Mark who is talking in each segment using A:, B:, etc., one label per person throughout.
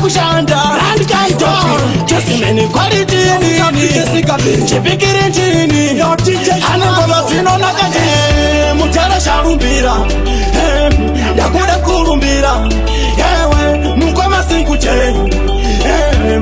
A: kushanda andikaito just many quality ni chipikiri chini anangola zino nakati mutara sharumbira yakuda kurumbira yewe mukoma sinkuche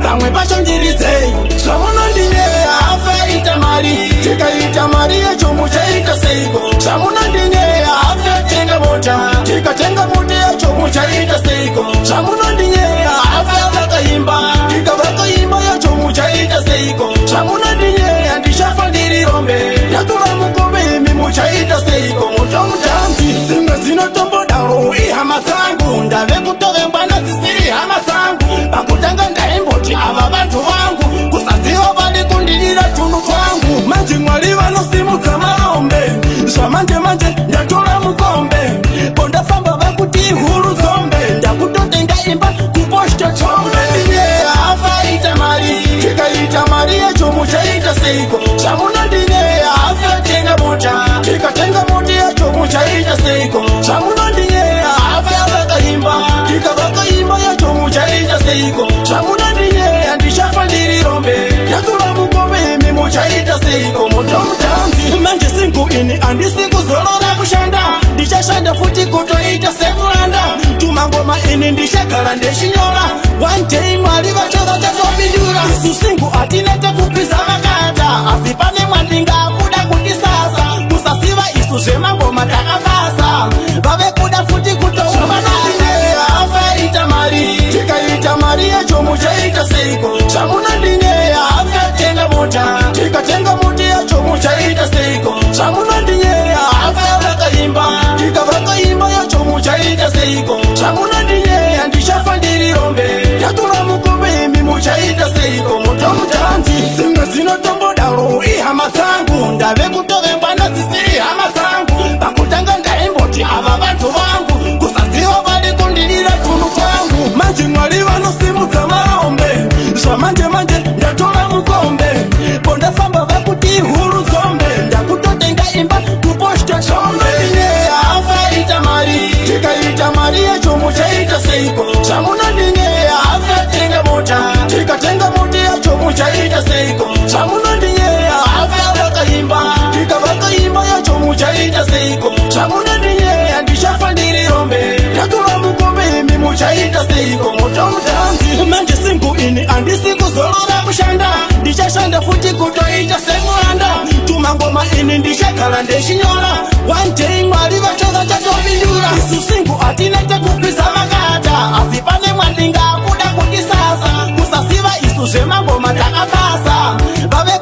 A: bamwe bashonjirize samuno ndine afa itamari tika itamari echo muchaita seiko samuno ndine afa tenga mota tika tenga mota echo muchaita seiko samuno ndine afa vakaimba tika vakaimba echo muchaita seiko samuno ndine andishafa ndirirombe yatura mukombe imi muchaita seiko mutamtanzi zimwe zinotombodaro ihama zangu ndave kutove mbana zisiri hama zangu pakutanga ndaimboti ava vantu vangu kusaziva vali kundirira tundu twangu manje mwali vanosimudza marombe zvamanje manje ndatora mukombe bondafamba vakuti huru zombe ndakutotenga imba kuposhta chombe ndinyeya afa ita mari tikaita mari yacho muchaita seiko chamuna ndinyeya afa tenga mota tikatenga moti yacho muchaita seiko chamuna ndinyeya afa vakaimba tikavakaimba yacho muchaita seiko chamuna ndinyeya ndishafa ndirirombe yatura mukombe imi muchaita seiko mutomutanzi manje singu ini andisikuzorora kushanda ndichashanda futi kutoita semuranda tumangoma ini ndishagara ndeshinyora one day mwali vachoka chatopindura isu singu atinete kupisa vakata asi pane mwandinga kuda kundisasa kusasiva isu zvemangoma takapasa vave kuda futi kutoumanainyeya afa ita mari tikaita mari yacho muchaita seiko chamuna ndinyeya afa tenga mota tikatenga moti yacho muchaita seiko chamuna ndinyeya afa vakaimba tikavakaimba yacho muchaita seiko chamuna ndinyeya ndishafa ndirirombe yatura mukombe imi muchaita seiko mutomutanzi zimwe zinotombodaro ihama zangu ndave kutove mbana zisiri hama zangu pakutanga ndaimboti ava vantu vangu kusaziva vali kundirira tundu twangu manje mwali vanosimudza marombe zvamanje manje ndatora mukombe bondafamba vakuti huru zombe ndakutotenga imba kuposhta chombe ndinyeya afa ita mari tikaita mari yacho muchaita seiko chamuna ndinyeya afa tenga mota tikatenga moti yacho muchaita seiko chamuna ndinyeya afa vakaimba tikavakaimba yacho muchaita seiko chamuna ndinyeya ndishafa ndirirombe yatura mukombe imi muchaita seiko mutomutanzi manje singu ini andisikuzorora kushanda ndichashanda futi kutoita semuranda tumangoma ini ndishagara ndeshinyora one day mwali vachoka chatopindura isu singu atinete kupisa vakata asi pane mwandinga kuda kundisasa kusasiva isu zvemangoma takapasa vave